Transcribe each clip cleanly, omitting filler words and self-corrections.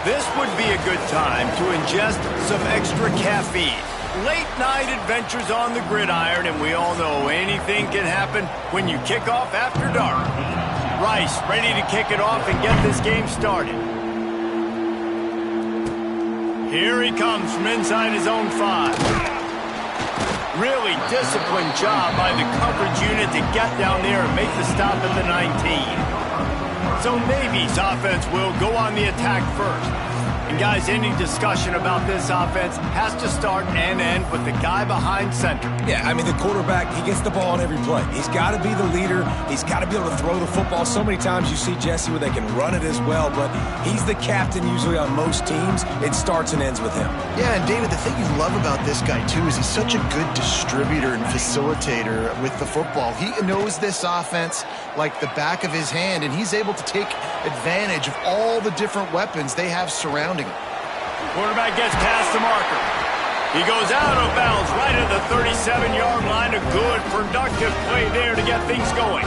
This would be a good time to ingest some extra caffeine. Late night adventures on the gridiron, and we all know anything can happen when you kick off after dark. Rice ready to kick it off and get this game started. Here he comes from inside his own 5. Really disciplined job by the coverage unit to get down there and make the stop at the 19. So Navy's offense will go on the attack first. And guys, any discussion about this offense has to start and end with the guy behind center. Yeah, I mean, the quarterback, he gets the ball on every play. He's got to be the leader. He's got to be able to throw the football. So many times you see Jesse where they can run it as well, but he's the captain usually on most teams. It starts and ends with him. Yeah, and David, the thing you love about this guy, too, is he's such a good distributor and facilitator with the football. He knows this offense like the back of his hand, and he's able to take advantage of all the different weapons they have surrounding him. Quarterback gets past the marker. He goes out of bounds right at the 37-yard line. A good, productive play there to get things going.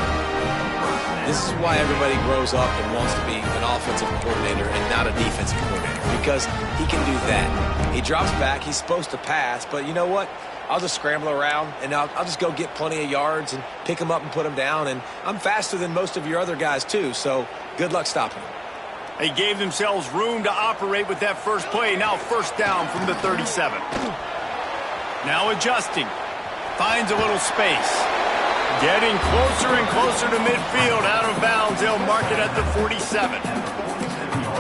This is why everybody grows up and wants to be an offensive coordinator and not a defensive coordinator, because he can do that. He drops back. He's supposed to pass, but you know what? I'll just scramble around, and I'll just go get plenty of yards and pick him up and put him down. And I'm faster than most of your other guys, too, so good luck stopping him. They gave themselves room to operate with that first play. Now first down from the 37. Now adjusting. Finds a little space. Getting closer and closer to midfield. Out of bounds. They'll mark it at the 47.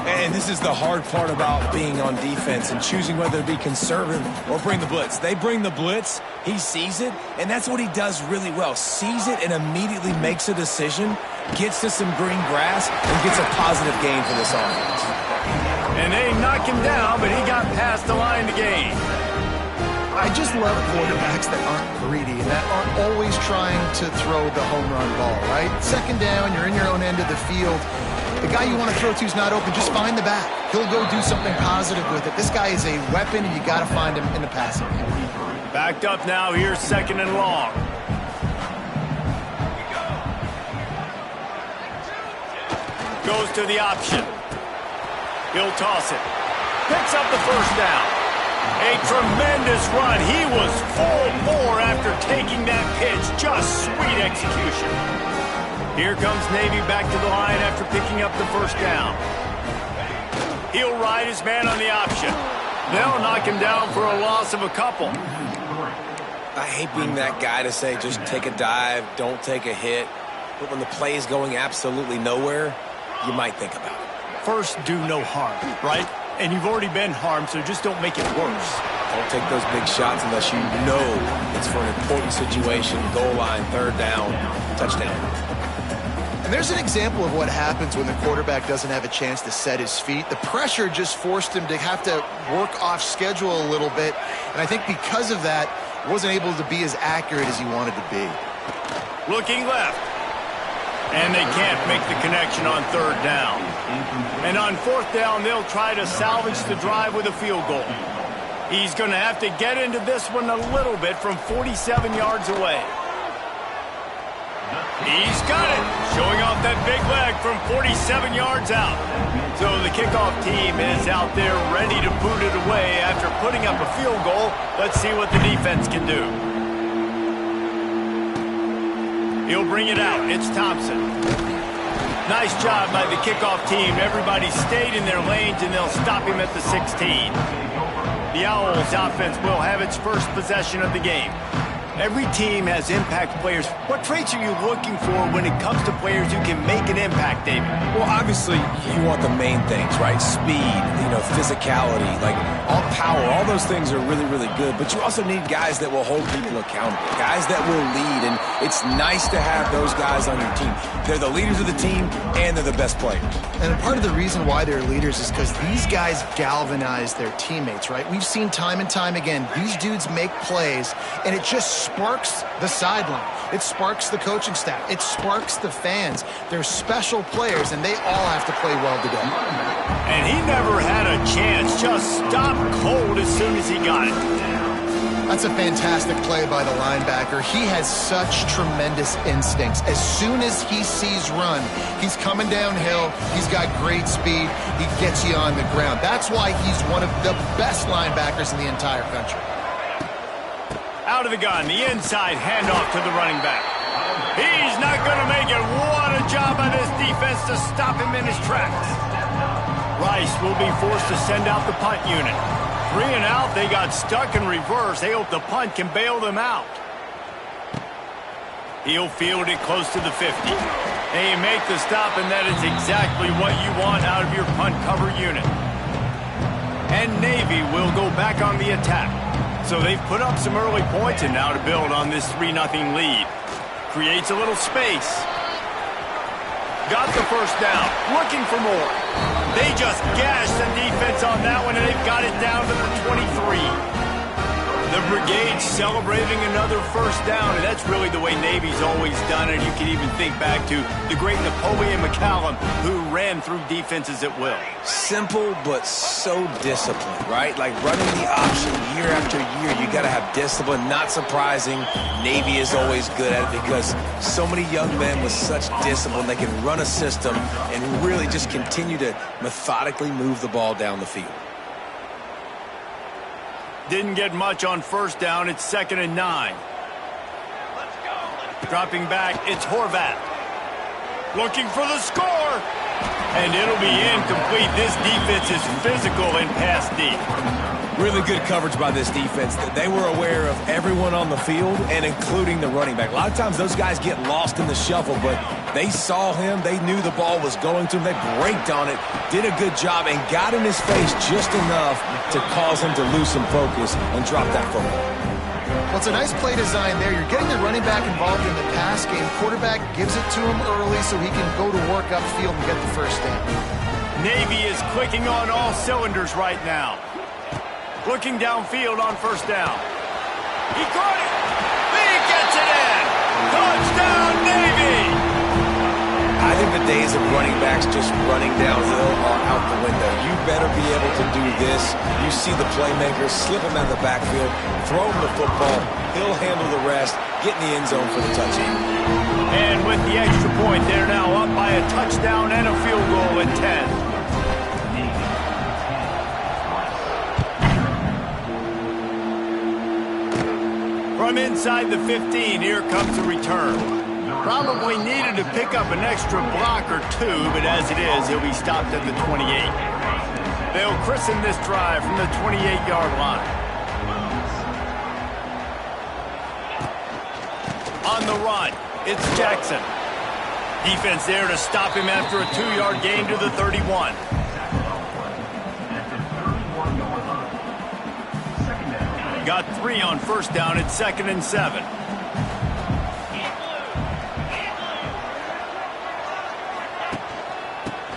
And this is the hard part about being on defense and choosing whether to be conservative or bring the blitz. They bring the blitz, he sees it, and that's what he does really well. Sees it and immediately makes a decision, gets to some green grass, and gets a positive gain for this offense. And they knock him down, but he got past the line to gain. I just love quarterbacks that aren't greedy and that aren't always trying to throw the home run ball, right? Second down, you're in your own end of the field. The guy you want to throw to is not open. Just find the back. He'll go do something positive with it. This guy is a weapon, and you got to find him in the passing game. Backed up now. Here's second and long. Goes to the option. He'll toss it. Picks up the first down. A tremendous run. He was full bore after taking that pitch. Just sweet execution. Here comes Navy back to the line after picking up the first down. He'll ride his man on the option. They'll knock him down for a loss of a couple. I hate being that guy to say just take a dive, don't take a hit. But when the play is going absolutely nowhere, you might think about it. First, do no harm, right? And you've already been harmed, so just don't make it worse. Don't take those big shots unless you know it's for an important situation, goal line, third down, touchdown. And there's an example of what happens when the quarterback doesn't have a chance to set his feet. The pressure just forced him to have to work off schedule a little bit. And I think because of that, wasn't able to be as accurate as he wanted to be. Looking left. And they can't make the connection on third down. And on fourth down, they'll try to salvage the drive with a field goal. He's going to have to get into this one a little bit from 47 yards away. He's got it, showing off that big leg from 47 yards out. So the kickoff team is out there ready to boot it away after putting up a field goal. Let's see what the defense can do. He'll bring it out. It's Thompson. Nice job by the kickoff team. Everybody stayed in their lanes, and they'll stop him at the 16. The Owls offense will have its first possession of the game. Every team has impact players. What traits are you looking for when it comes to players who can make an impact, David? Well, obviously, you want the main things, right? Speed, physicality, like all power, all those things are really, really good. But you also need guys that will hold people accountable, guys that will lead. And it's nice to have those guys on your team. They're the leaders of the team, and they're the best players. And part of the reason why they're leaders is because these guys galvanize their teammates, right? We've seen time and time again, these dudes make plays, and it just sparks the sideline. It sparks the coaching staff. It sparks the fans. They're special players, and they all have to play well together. And he never had a chance. Just stopped cold as soon as he got it. That's a fantastic play by the linebacker. He has such tremendous instincts. As soon as he sees run, he's coming downhill. He's got great speed. He gets you on the ground. That's why he's one of the best linebackers in the entire country. Out of the gun, the inside handoff to the running back. He's not going to make it. What a job by this defense to stop him in his tracks. Rice will be forced to send out the punt unit. 3 and out, they got stuck in reverse. They hope the punt can bail them out. He'll field it close to the 50. They make the stop, and that is exactly what you want out of your punt cover unit. And Navy will go back on the attack. So they've put up some early points, and now to build on this 3-0 lead. Creates a little space. Got the first down. Looking for more. They just gashed the defense on that one, and they've got it down to the 23. The brigade celebrating another first down, and that's really the way Navy's always done it. You can even think back to the great Napoleon McCallum, who ran through defenses at will. Simple, but so disciplined, right? Like running the option year after year, you got to have discipline. Not surprising, Navy is always good at it because so many young men with such discipline, they can run a system and really just continue to methodically move the ball down the field. Didn't get much on first down. It's 2nd and 9. Dropping back, it's Horvath. Looking for the score. And it'll be incomplete. This defense is physical in pass deep. Really good coverage by this defense. They were aware of everyone on the field and including the running back. A lot of times those guys get lost in the shuffle, but they saw him. They knew the ball was going to him. They braked on it, did a good job, and got in his face just enough to cause him to lose some focus and drop that football. Well, it's a nice play design there. You're getting the running back involved in the pass game. Quarterback gives it to him early so he can go to work upfield and get the first down. Navy is clicking on all cylinders right now. Looking downfield on first down. He caught it. He gets it in. Touchdown, Navy. I think the days of running backs just running downhill are out the window. You better be able to do this. You see the playmakers, slip him out of the backfield, throw him the football. He'll handle the rest, get in the end zone for the touchdown. And with the extra point, they're now up by a touchdown and a field goal at 10. From inside the 15, here comes the return. Probably needed to pick up an extra block or two, but as it is, he'll be stopped at the 28. They'll christen this drive from the 28-yard line. On the run, it's Jackson. Defense there to stop him after a 2-yard gain to the 31. Got 3 on first down at 2nd and 7.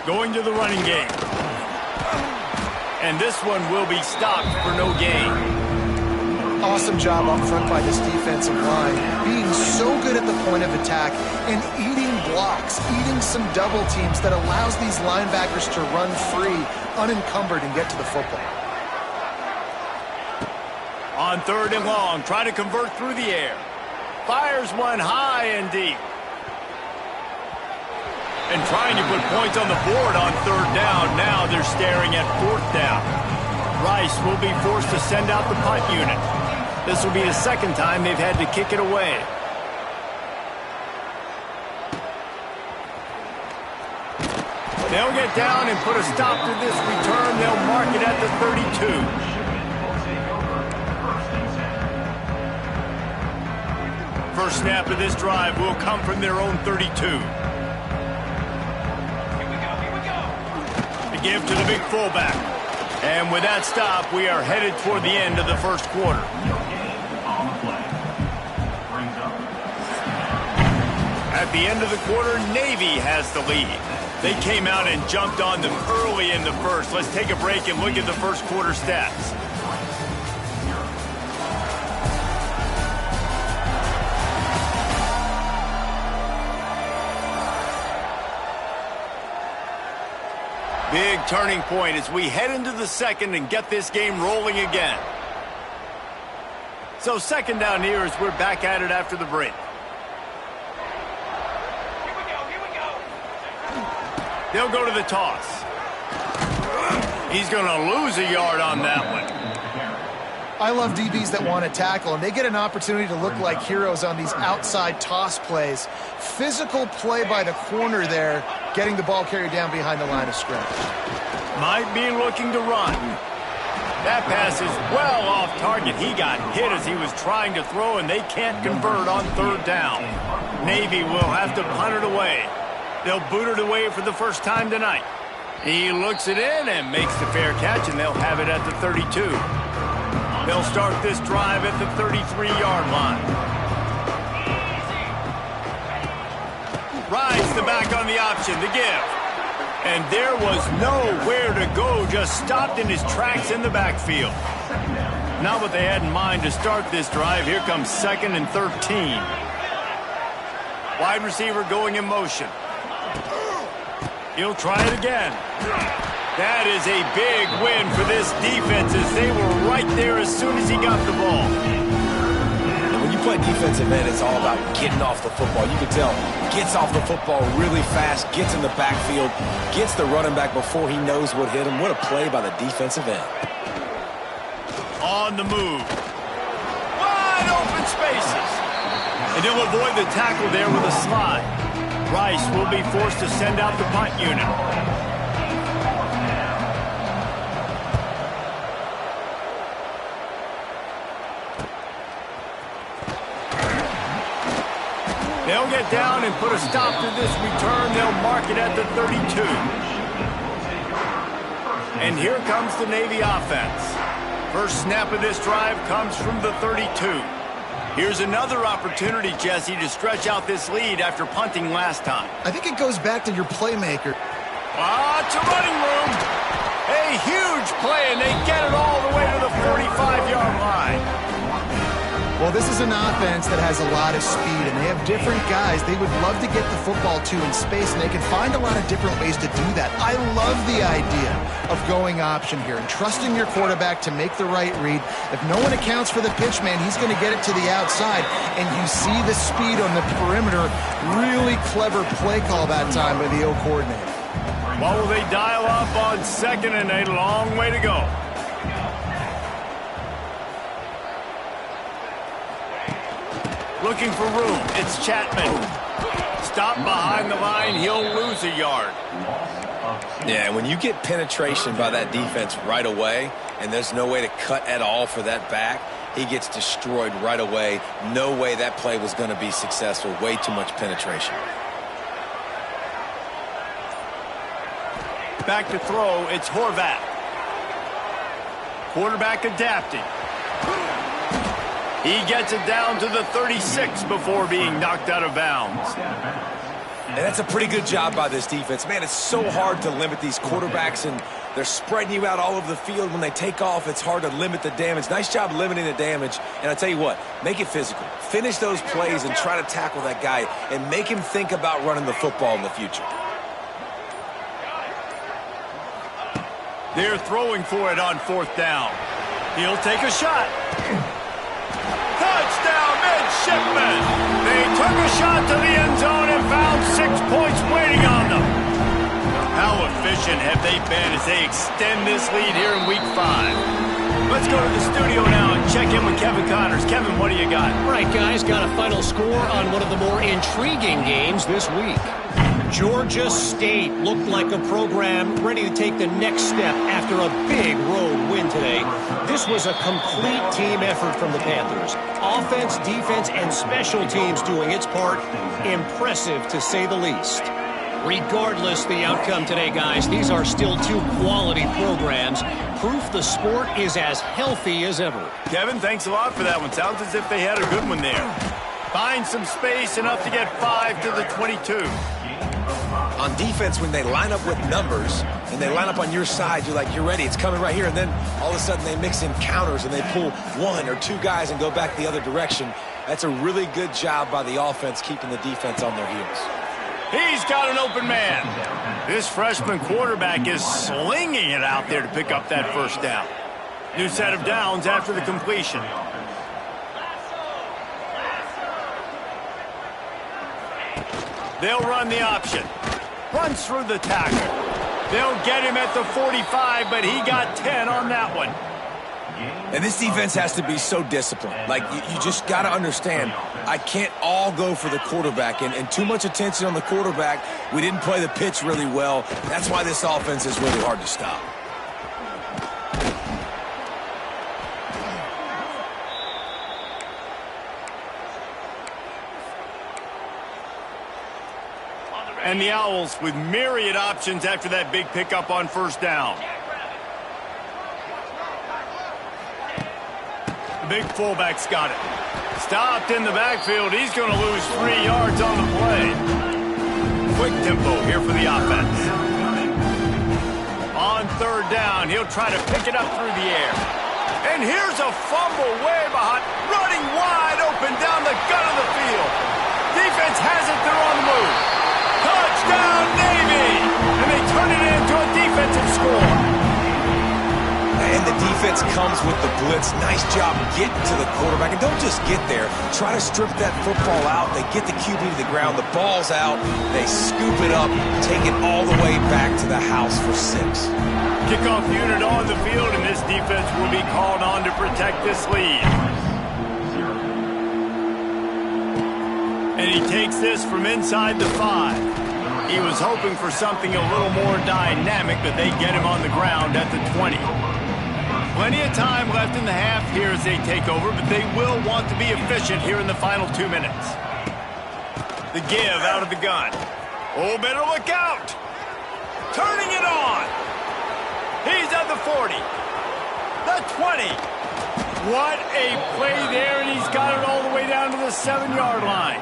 Going to the running game. And this one will be stopped for no gain. Awesome job up front by this defensive line. Being so good at the point of attack and eating blocks, eating some double teams that allows these linebackers to run free, unencumbered, and get to the football. On 3rd and long, trying to convert through the air. Fires one high and deep. And trying to put points on the board on 3rd down. Now they're staring at 4th down. Rice will be forced to send out the punt unit. This will be the 2nd time they've had to kick it away. They'll get down and put a stop to this return. They'll mark it at the 32. First snap of this drive will come from their own 32. The give to the big fullback. And with that stop, we are headed toward the end of the first quarter. At the end of the quarter, Navy has the lead. They came out and jumped on them early in the first. Let's take a break and look at the first quarter stats. Big turning point as we head into the second and get this game rolling again. So second down here as we're back at it after the break. They'll go to the toss. He's going to lose a yard on that one. I love DBs that want to tackle, and they get an opportunity to look like heroes on these outside toss plays. Physical play by the corner there, getting the ball carried down behind the line of scrimmage. Might be looking to run. That pass is well off target. He got hit as he was trying to throw, and they can't convert on third down. Navy will have to punt it away. They'll boot it away for the first time tonight. He looks it in and makes the fair catch, and they'll have it at the 32. They'll start this drive at the 33-yard line. Rides the back on the option to give. And there was nowhere to go, just stopped in his tracks in the backfield. Not what they had in mind to start this drive. Here comes 2nd and 13. Wide receiver going in motion. He'll try it again. That is a big win for this defense as they were right there as soon as he got the ball. When you play defensive end, it's all about getting off the football. You can tell, gets off the football really fast, gets in the backfield, gets the running back before he knows what hit him. What a play by the defensive end. On the move. Wide open spaces. And he'll avoid the tackle there with a slide. Rice will be forced to send out the punt unit. They'll get down and put a stop to this return. They'll mark it at the 32. And here comes the Navy offense. First snap of this drive comes from the 32. Here's another opportunity, Jesse, to stretch out this lead after punting last time. I think it goes back to your playmaker. Lots of running room. A huge play, and they get it all the way to the 45-yard line. Well, this is an offense that has a lot of speed, and they have different guys they would love to get the football to in space, and they can find a lot of different ways to do that. I love the idea of going option here and trusting your quarterback to make the right read. If no one accounts for the pitch man, he's going to get it to the outside, and you see the speed on the perimeter. Really clever play call that time by the O coordinator. What will they dial up on 2nd and a long way to go? Looking for room. It's Chapman. Stop behind the line. He'll lose a yard. Yeah, when you get penetration by that defense right away, and there's no way to cut at all for that back, he gets destroyed right away. No way that play was going to be successful. Way too much penetration. Back to throw. It's Horvath. Quarterback adapting. He gets it down to the 36 before being knocked out of bounds. And that's a pretty good job by this defense. Man, it's so hard to limit these quarterbacks, and they're spreading you out all over the field. When they take off, it's hard to limit the damage. Nice job limiting the damage. And I tell you what, make it physical. Finish those plays and try to tackle that guy and make him think about running the football in the future. They're throwing for it on 4th down. He'll take a shot. Touchdown, midshipmen! They took a shot to the end zone and found 6 points waiting on them. How efficient have they been as they extend this lead here in Week 5? Let's go to the studio now and check in with Kevin Connors. Kevin, what do you got? All right, guys, got a final score on one of the more intriguing games this week. Georgia State looked like a program ready to take the next step after a big road win today. This was a complete team effort from the Panthers. Offense, defense, and special teams doing its part. Impressive, to say the least. Regardless the outcome today, guys, these are still two quality programs. Proof the sport is as healthy as ever. Kevin, thanks a lot for that one. Sounds as if they had a good one there. Find some space, enough to get 5 to the 22. On defense, when they line up with numbers and they line up on your side, you're like, you're ready, it's coming right here. And then all of a sudden they mix in counters and they pull 1 or 2 guys and go back the other direction. That's a really good job by the offense keeping the defense on their heels. He's got an open man. This freshman quarterback is slinging it out there to pick up that first down. New set of downs after the completion. They'll run the option. Runs through the tackle. They'll get him at the 45, but he got 10 on that one. And this defense has to be so disciplined. Like, you just got to understand, I can't all go for the quarterback. And too much attention on the quarterback. We didn't play the pitch really well. That's why this offense is really hard to stop. And the Owls with myriad options after that big pickup on first down. The big fullback's got it. Stopped in the backfield. He's going to lose 3 yards on the play. Quick tempo here for the offense. On third down, he'll try to pick it up through the air. And here's a fumble way behind. Running wide open down the gut of the field. Defense has it. They're on the move. Touchdown, Navy! And they turn it into a defensive score. And the defense comes with the blitz. Nice job getting to the quarterback. And don't just get there. Try to strip that football out. They get the QB to the ground. The ball's out. They scoop it up, take it all the way back to the house for 6. Kickoff unit on the field, and this defense will be called on to protect this lead. And he takes this from inside the 5. He was hoping for something a little more dynamic, but they get him on the ground at the 20. Plenty of time left in the half here as they take over, but they will want to be efficient here in the final 2 minutes. The give out of the gun. Oh, better look out. Turning it on. He's at the 40. The 20. What a play there, and he's got it all the way down to the 7-yard line.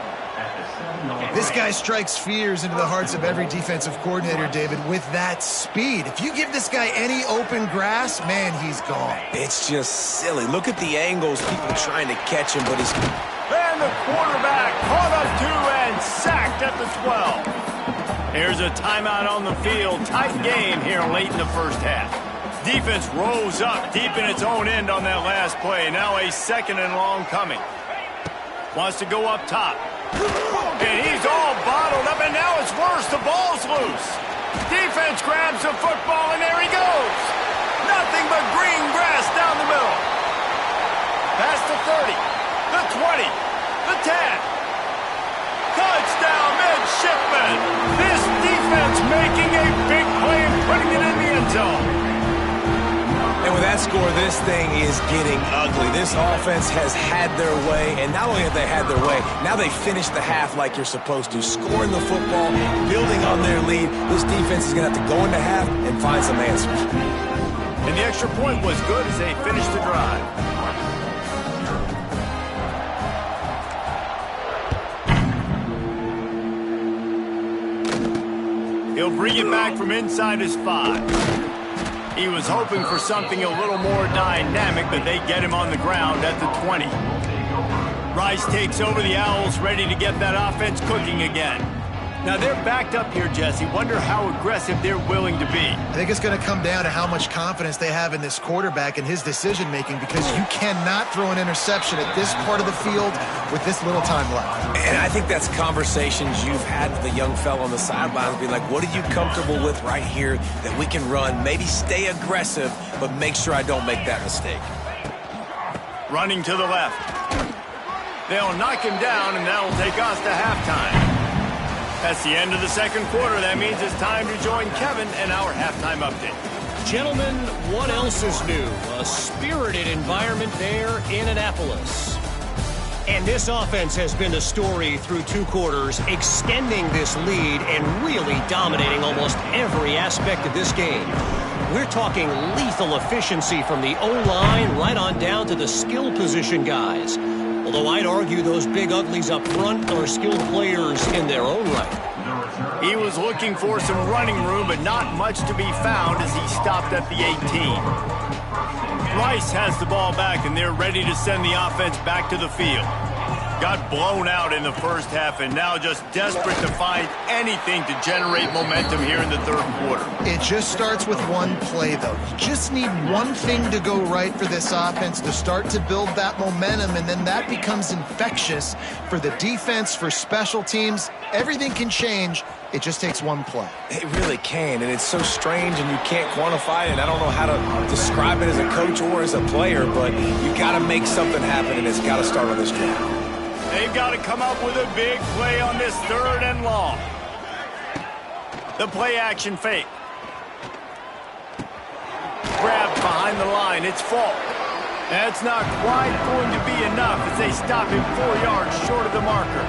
This guy strikes fears into the hearts of every defensive coordinator, David, with that speed. If you give this guy any open grass, man, he's gone. It's just silly. Look at the angles, people trying to catch him, but he's... And the quarterback caught up to and sacked at the 12. Here's a timeout on the field. Tight game here late in the first half. Defense rose up deep in its own end on that last play. Now a 2nd and long coming. Wants to go up top. And he's all bottled up, and now it's worse. The ball's loose. Defense grabs the football, and there he goes. Nothing but green grass down the middle. Past the 30, the 20, the 10. Touchdown, midshipman. This defense making a big play and putting it in the end zone. And with that score, this thing is getting ugly. This offense has had their way, and not only have they had their way, now they finished the half like you're supposed to, scoring the football, building on their lead. This defense is going to have to go into half and find some answers. And the extra point was good as they finished the drive. He'll bring it back from inside his 5. He was hoping for something a little more dynamic, but they get him on the ground at the 20. Rice takes over. The Owls ready to get that offense cooking again. Now they're backed up here, Jesse. Wonder how aggressive they're willing to be. I think it's going to come down to how much confidence they have in this quarterback and his decision-making, because you cannot throw an interception at this part of the field with this little time left. And I think that's conversations you've had with the young fellow on the sidelines, being like, what are you comfortable with right here that we can run? Maybe stay aggressive, but make sure I don't make that mistake. Running to the left. They'll knock him down, and that'll take us to halftime. That's the end of the second quarter. That means it's time to join Kevin and our halftime update. Gentlemen, what else is new? A spirited environment there in Annapolis. And this offense has been the story through 2 quarters, extending this lead and really dominating almost every aspect of this game. We're talking lethal efficiency from the O-line right on down to the skill position guys. Although I'd argue those big uglies up front are skilled players in their own right. He was looking for some running room, but not much to be found as he stopped at the 18. Rice has the ball back, and they're ready to send the offense back to the field. Got blown out in the first half and now just desperate to find anything to generate momentum here in the third quarter. It just starts with one play, though. You just need one thing to go right for this offense to start to build that momentum, and then that becomes infectious for the defense, for special teams. Everything can change. It just takes one play. It really can, and it's so strange, and you can't quantify it, and I don't know how to describe it as a coach or as a player, but you got to make something happen, and it's got to start on this drive. They've got to come up with a big play on this 3rd and long. The play action fake. Grabbed behind the line. It's Falk. That's not quite going to be enough as they stop him 4 yards short of the marker.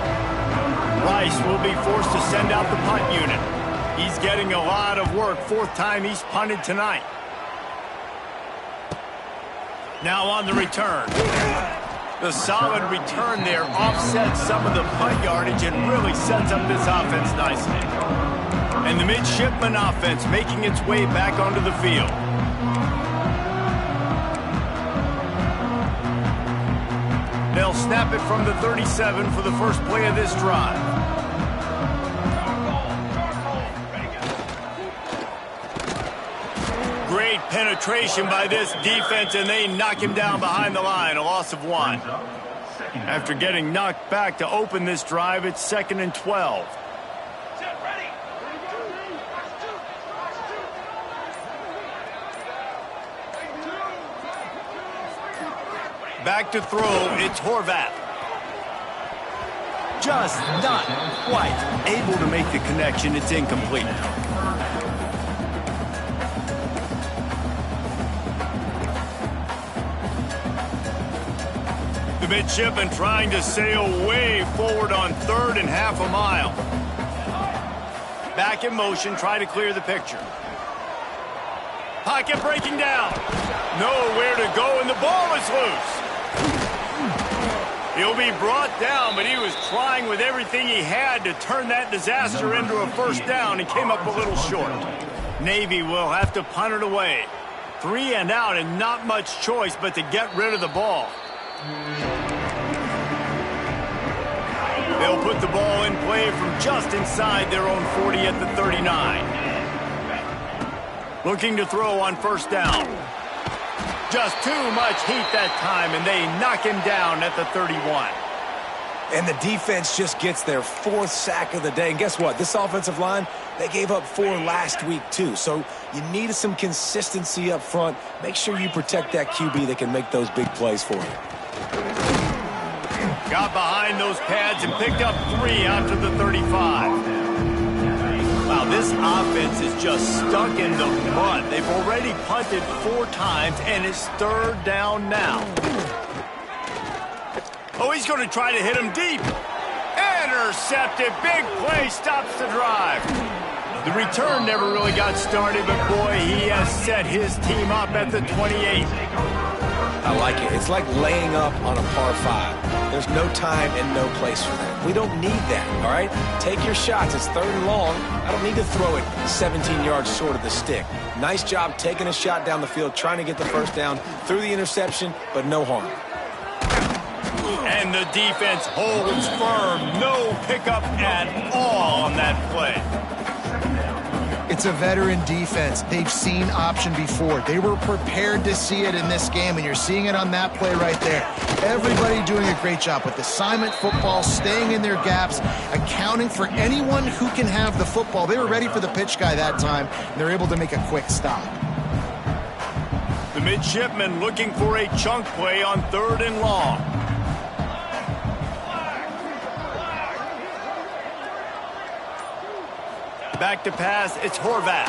Rice will be forced to send out the punt unit. He's getting a lot of work. 4th time he's punted tonight. Now on the return. The solid return there offsets some of the punt yardage and really sets up this offense nicely. And the midshipman offense making its way back onto the field. They'll snap it from the 37 for the first play of this drive. Great penetration by this defense, and they knock him down behind the line, a loss of 1. After getting knocked back to open this drive, it's 2nd and 12. Back to throw, it's Horvath. Just not quite able to make the connection. It's incomplete. The midshipman trying to sail way forward on 3rd and half a mile. Back in motion, try to clear the picture. Pocket breaking down. Nowhere to go, and the ball is loose. He'll be brought down, but he was trying with everything he had to turn that disaster into a first down and came up a little short. Navy will have to punt it away. 3 and out and not much choice but to get rid of the ball. They'll put the ball in play from just inside their own 40 at the 39. Looking to throw on first down. Just too much heat that time, and they knock him down at the 31. And the defense just gets their 4th sack of the day. And guess what? This offensive line, they gave up 4 last week too. So you need some consistency up front. Make sure you protect that QB that can make those big plays for you. Got behind those pads and picked up 3 out to the 35. Wow, this offense is just stuck in the mud. They've already punted 4 times, and it's 3rd down now. Oh, he's going to try to hit him deep. Intercepted. Big play stops the drive. The return never really got started, but boy, he has set his team up at the 28. I like it. It's like laying up on a par 5. There's no time and no place for that. We don't need that, all right? Take your shots. It's 3rd and long. I don't need to throw it 17 yards short of the stick. Nice job taking a shot down the field, trying to get the first down through the interception, but no harm. And the defense holds firm. No pickup at all on that play. It's a veteran defense. They've seen option before. They were prepared to see it in this game, and you're seeing it on that play right there. Everybody doing a great job with assignment football, staying in their gaps, accounting for anyone who can have the football. They were ready for the pitch guy that time, and they're able to make a quick stop. The midshipmen looking for a chunk play on 3rd and long. Back to pass, it's Horvath.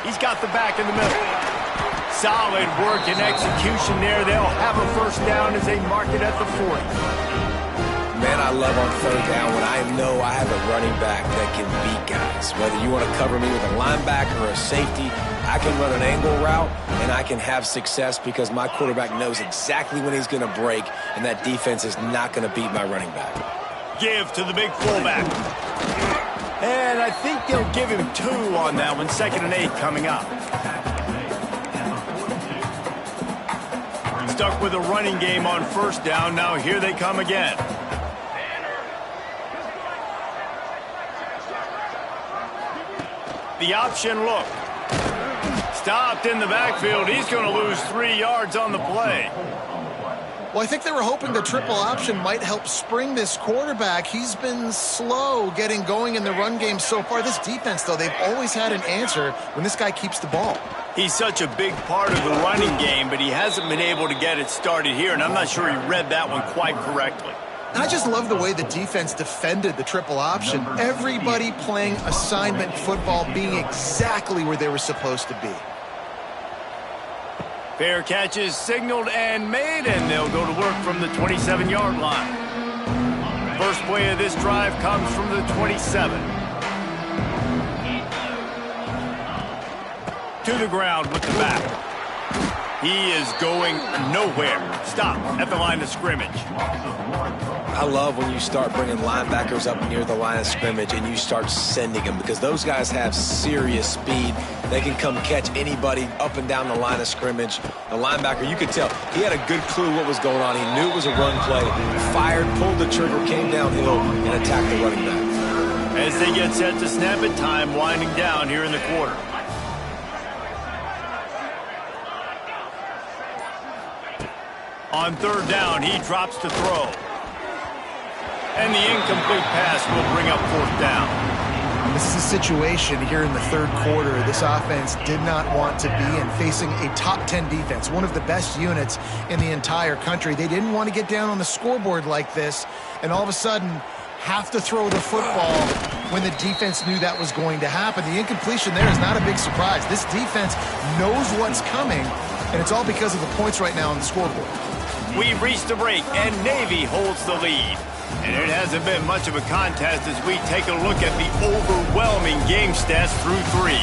He's got the back in the middle. Solid work and execution there. They'll have a first down as they mark it at the 40. Man, I love on 3rd down when I know I have a running back that can beat guys. Whether you want to cover me with a linebacker or a safety, I can run an angle route, and I can have success because my quarterback knows exactly when he's going to break, and that defense is not going to beat my running back. Give to the big fullback. And I think they'll give him 2 on that one. 2nd and 8 coming up. stuck with a running game on first down. Now here they come again. The option look. Stopped in the backfield. He's going to lose 3 yards on the play. Well, I think they were hoping the triple option might help spring this quarterback. He's been slow getting going in the run game so far. This defense, though, they've always had an answer when this guy keeps the ball. He's such a big part of the running game, but he hasn't been able to get it started here, and I'm not sure he read that one quite correctly. And I just love the way the defense defended the triple option. Everybody playing assignment football, being exactly where they were supposed to be. Fair catch is signaled and made, and they'll go to work from the 27-yard line. First play of this drive comes from the 27. To the ground with the back. He is going nowhere. Stop at the line of scrimmage. I love when you start bringing linebackers up near the line of scrimmage and you start sending them, because those guys have serious speed. They can come catch anybody up and down the line of scrimmage. The linebacker, you could tell, he had a good clue what was going on. He knew it was a run play. Fired, pulled the trigger, came downhill, and attacked the running back. As they get set to snap it, time winding down here in the quarter. On third down, he drops to throw. And the incomplete pass will bring up fourth down. This is a situation here in the third quarter this offense did not want to be in, facing a top 10 defense, one of the best units in the entire country. They didn't want to get down on the scoreboard like this and all of a sudden have to throw the football when the defense knew that was going to happen. The incompletion there is not a big surprise. This defense knows what's coming, and it's all because of the points right now on the scoreboard. We've reached the break, and Navy holds the lead. And it hasn't been much of a contest as we take a look at the overwhelming game stats through 3.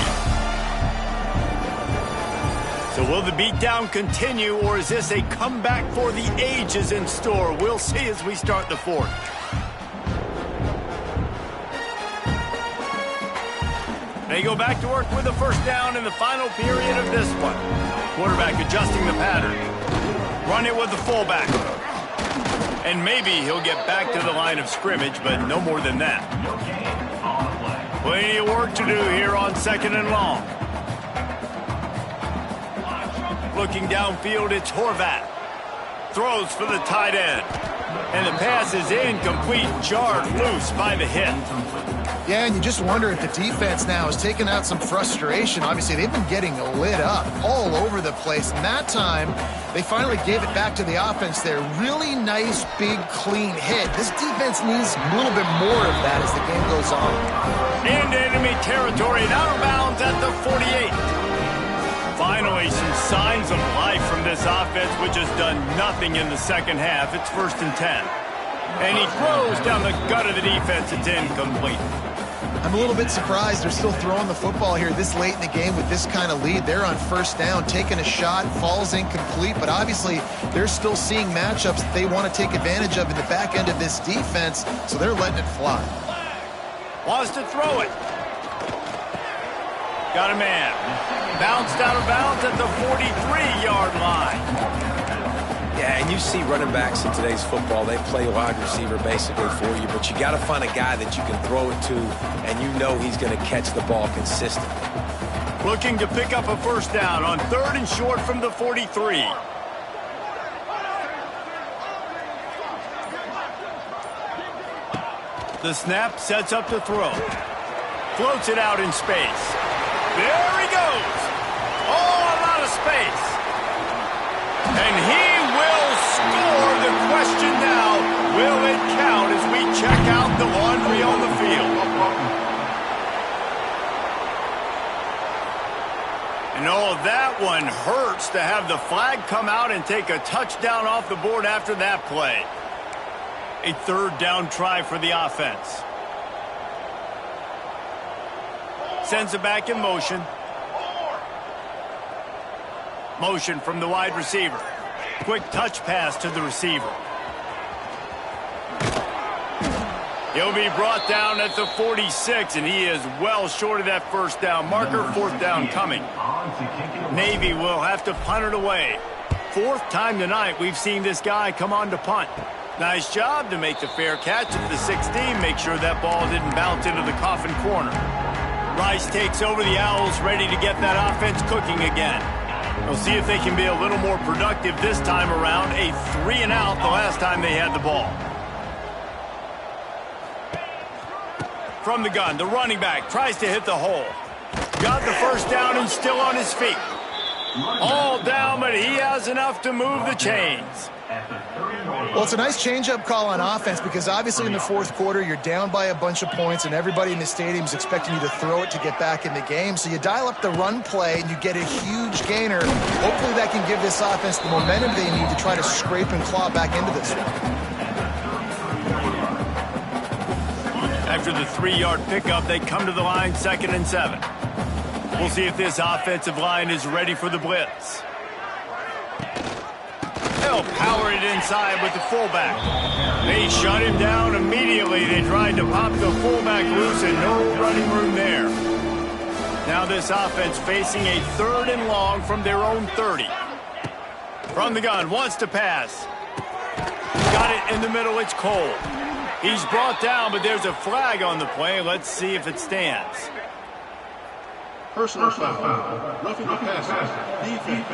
So will the beatdown continue, or is this a comeback for the ages in store? We'll see as we start the fourth. They go back to work with the first down in the final period of this one. Quarterback adjusting the pattern. Run it with the fullback. And maybe he'll get back to the line of scrimmage, but no more than that. Plenty of work to do here on second and long. Looking downfield, it's Horvat. Throws for the tight end. And the pass is incomplete, jarred loose by the hit. Yeah, and you just wonder if the defense now has taken out some frustration. Obviously, they've been getting lit up all over the place. And that time, they finally gave it back to the offense there. Really nice, big, clean hit. This defense needs a little bit more of that as the game goes on. Into enemy territory and out of bounds at the 48. Finally, some signs of life from this offense, which has done nothing in the second half. It's 1st and 10. And he throws down the gut of the defense. It's incomplete. I'm a little bit surprised they're still throwing the football here this late in the game with this kind of lead. They're on first down, taking a shot, falls incomplete, but obviously they're still seeing matchups that they want to take advantage of in the back end of this defense, so they're letting it fly. Wants to throw it. Got a man. Bounced out of bounds at the 43-yard line. Yeah, and you see running backs in today's football, they play wide receiver basically for you, but you got to find a guy that you can throw it to, and you know he's going to catch the ball consistently. Looking to pick up a first down on 3rd and short from the 43. The snap sets up to throw. Floats it out in space. There he goes. Oh, a lot of space. And he will score. The question now, will it count as we check out the laundry on the field? And oh, that one hurts to have the flag come out and take a touchdown off the board after that play. A 3rd down try for the offense. Sends it back in motion. Motion from the wide receiver. Quick touch pass to the receiver. He'll be brought down at the 46, and he is well short of that first down marker. 4th down coming. Navy will have to punt it away fourth time tonight we've seen this guy come on to punt. Nice job to make the fair catch at the 16, make sure that ball didn't bounce into the coffin corner. Rice takes over the Owls, ready to get that offense cooking again. We'll see if they can be a little more productive this time around. A 3-and-out the last time they had the ball. From the gun, the running back tries to hit the hole. Got the first down and still on his feet. All down, but he has enough to move the chains. Well, it's a nice change-up call on offense because obviously in the fourth quarter you're down by a bunch of points and everybody in the stadium is expecting you to throw it to get back in the game. So you dial up the run play and you get a huge gainer. Hopefully that can give this offense the momentum they need to try to scrape and claw back into this one. After the 3-yard pickup, they come to the line 2nd and 7. We'll see if this offensive line is ready for the blitz. They'll power it inside with the fullback. They shut him down immediately. They tried to pop the fullback loose and no running room there. Now this offense facing a 3rd and long from their own 30. From the gun, wants to pass. Got it in the middle, it's Cole. He's brought down, but there's a flag on the play. Let's see if it stands. Personal foul. Roughing the passer. Defense.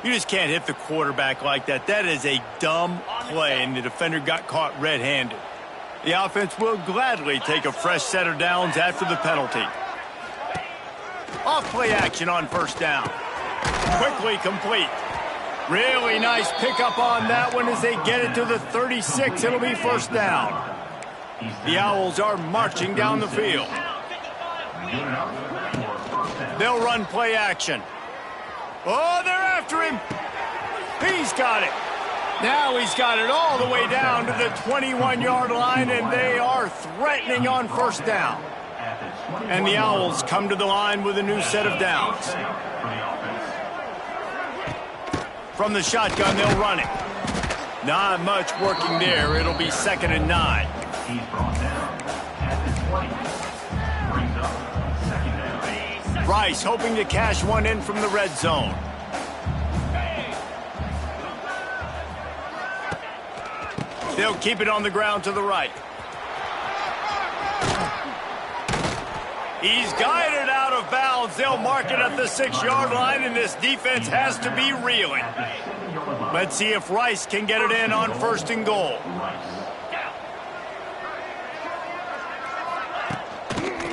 You just can't hit the quarterback like that. That is a dumb play, and the defender got caught red-handed. The offense will gladly take a fresh set of downs after the penalty. Off play action on first down. Quickly complete. Really nice pickup on that one as they get it to the 36. It'll be first down. The Owls are marching down the field. They'll run play action. Oh, they're after him. He's got it. Now he's got it all the way down to the 21-yard line, and they are threatening on first down. And the Owls come to the line with a new set of downs. From the shotgun, they'll run it. Not much working there. It'll be 2nd and 9. Rice hoping to cash one in from the red zone. They'll keep it on the ground to the right. He's guided out of bounds. They'll mark it at the 6-yard line, and this defense has to be reeling. Let's see if Rice can get it in on 1st and goal.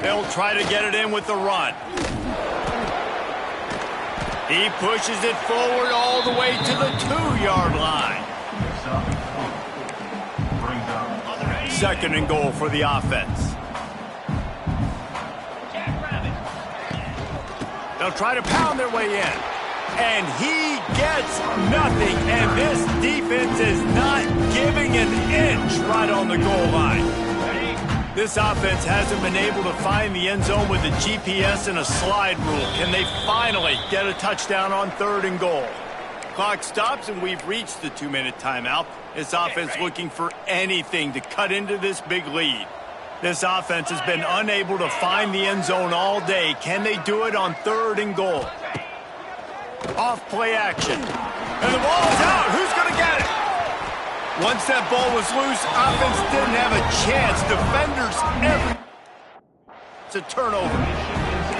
They'll try to get it in with the run. He pushes it forward all the way to the 2-yard line. 2nd and goal for the offense. They'll try to pound their way in. And he gets nothing. And this defense is not giving an inch right on the goal line. This offense hasn't been able to find the end zone with a GPS and a slide rule. Can they finally get a touchdown on 3rd and goal? Clock stops, and we've reached the 2-minute timeout. This offense looking for anything to cut into this big lead. This offense has been unable to find the end zone all day. Can they do it on 3rd and goal? Off play action. And the ball is out. Who's going to get it? Once that ball was loose, offense didn't have a chance. Defenders It's a turnover.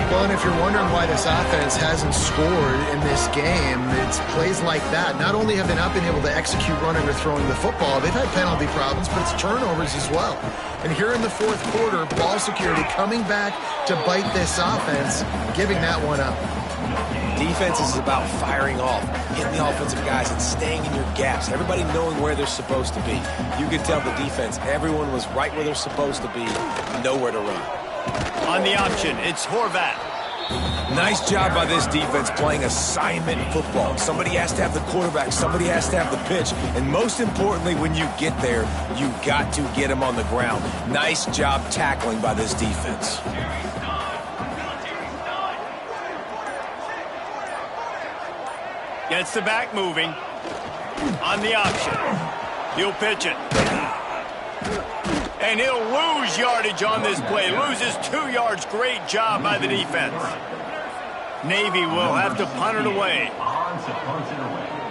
Well, and if you're wondering why this offense hasn't scored in this game, it's plays like that. Not only have they not been able to execute running or throwing the football, they've had penalty problems, but it's turnovers as well. And here in the fourth quarter, ball security coming back to bite this offense, giving that one up. Defense is about firing off, hitting the offensive guys, and staying in your gaps. Everybody knowing where they're supposed to be. You can tell the defense, everyone was right where they're supposed to be, nowhere to run. On the option, it's Horvat. Nice job by this defense playing assignment football. Somebody has to have the quarterback, somebody has to have the pitch, and most importantly, when you get there, you got to get him on the ground. Nice job tackling by this defense. Gets the back moving. On the option. He'll pitch it. And he'll lose yardage on this play. Loses 2 yards. Great job by the defense. Navy will have to punt it away. On to punt it away.